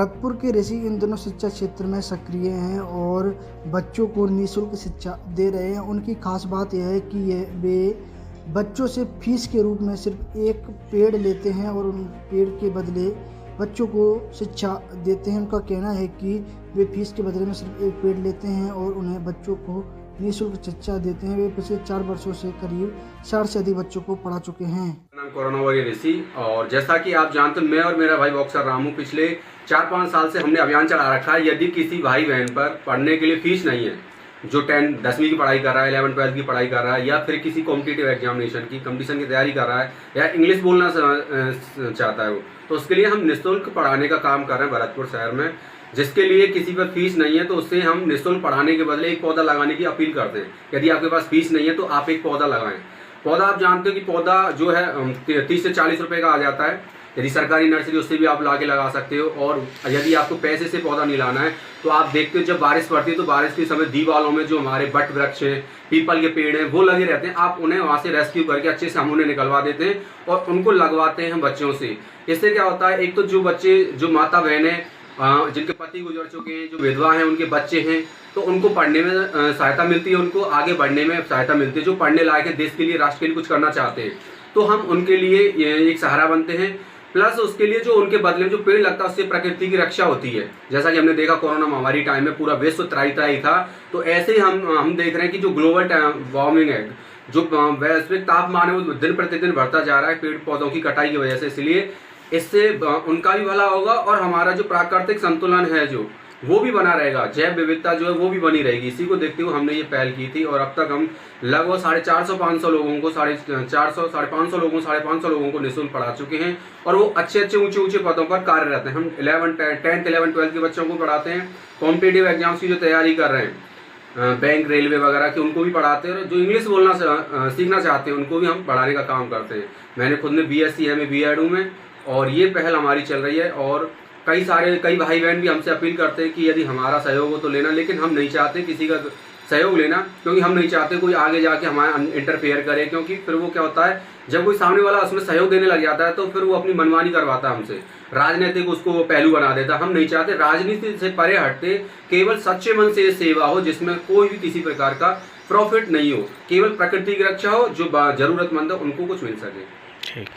भरतपुर के ऋषि इन दिनों शिक्षा क्षेत्र में सक्रिय हैं और बच्चों को निःशुल्क शिक्षा दे रहे हैं। उनकी खास बात यह है कि वे बच्चों से फीस के रूप में सिर्फ एक पेड़ लेते हैं और उन पेड़ के बदले बच्चों को शिक्षा देते हैं। उनका कहना है कि वे फीस के बदले में सिर्फ एक पेड़ लेते हैं और उन्हें बच्चों को निःशुल्क शिक्षा देते हैं। वे पिछले 4 वर्षों से करीब 60 से अधिक बच्चों को पढ़ा चुके हैं। नाम कोरोना वॉरियर ऋषि, और जैसा कि आप जानते हैं, मैं और मेरा भाई बॉक्सर रामू पिछले 4-5 साल से हमने अभियान चला रखा है। यदि किसी भाई बहन पर पढ़ने के लिए फीस नहीं है, जो 10वीं की पढ़ाई कर रहा है, 11th-12th की पढ़ाई कर रहा है, या फिर किसी कॉम्पिटिटिव एग्जामिनेशन की कंपटीशन की तैयारी कर रहा है, या इंग्लिश बोलना चाहता है वो, तो उसके लिए हम निःशुल्क पढ़ाने का काम कर रहे हैं भरतपुर शहर में। जिसके लिए किसी पर फीस नहीं है तो उससे हम निःशुल्क पढ़ाने के बदले एक पौधा लगाने की अपील करते हैं। यदि आपके पास फीस नहीं है तो आप एक पौधा लगाएं। पौधा आप जानते हो कि पौधा जो है 30 से 40 रुपए का आ जाता है। यदि सरकारी नर्सरी उससे भी आप ला के लगा सकते हो। और यदि आपको पैसे से पौधा नहीं लाना है तो आप देखते हो जब बारिश पड़ती है तो बारिश के समय दीवारों में जो हमारे बट वृक्ष हैं, पीपल के पेड़ हैं, वो लगे रहते हैं। आप उन्हें वहाँ से रेस्क्यू करके अच्छे से हम उन्हें निकलवा देते हैं और उनको लगवाते हैं हम बच्चों से। इससे क्या होता है, एक तो जो बच्चे, जो माता बहनें जिनके पति गुजर चुके हैं, जो विधवा हैं, उनके बच्चे हैं, तो उनको पढ़ने में सहायता मिलती है, उनको आगे बढ़ने में सहायता मिलती है। जो पढ़ने लायक है, देश के लिए, राष्ट्र के लिए कुछ करना चाहते हैं, तो हम उनके लिए एक सहारा बनते हैं। प्लस उसके लिए जो उनके बदले में जो पेड़ लगता है उससे प्रकृति की रक्षा होती है। जैसा कि हमने देखा कोरोना महामारी टाइम में पूरा विश्व त्राही था, तो ऐसे ही हम देख रहे हैं कि जो ग्लोबल वार्मिंग है, जो वैश्विक तापमान है, वो दिन प्रतिदिन बढ़ता जा रहा है पेड़ पौधों की कटाई की वजह से। इसलिए इससे उनका भी भला होगा और हमारा जो प्राकृतिक संतुलन है जो वो भी बना रहेगा, जैव विविधता जो है वो भी बनी रहेगी। इसी को देखते हुए हमने ये पहल की थी और अब तक हम लगभग 450-500 लोगों को 450-500 लोगों को निःशुल्क पढ़ा चुके हैं और वो अच्छे ऊंचे पदों पर कार्यरत हैं। हम 10th 11th 12th के बच्चों को पढ़ाते हैं। कॉम्पिटिटिव एग्जाम्स की जो तैयारी कर रहे हैं, बैंक, रेलवे वगैरह की, उनको भी पढ़ाते हैं। और जो इंग्लिश बोलना सीखना चाहते हैं उनको भी हम पढ़ाने का काम करते हैं। मैंने खुद में BSc है, मैं B.Ed हूँ मैं, और ये पहल हमारी चल रही है। और कई भाई बहन भी हमसे अपील करते हैं कि यदि हमारा सहयोग हो तो लेना, लेकिन हम नहीं चाहते किसी का सहयोग लेना, क्योंकि हम नहीं चाहते कोई आगे जाके हमारा इंटरफेयर करे। क्योंकि फिर वो क्या होता है, जब कोई सामने वाला उसमें सहयोग देने लग जाता है तो फिर वो अपनी मनमानी करवाता है हमसे, राजनीतिक उसको वो पहलू बना देता। हम नहीं चाहते, राजनीति से परे हटते केवल सच्चे मन से सेवा हो जिसमें कोई भी किसी प्रकार का प्रॉफिट नहीं हो, केवल प्रकृति की रक्षा हो, जो जरूरतमंद हो उनको कुछ मिल सके। ठीक।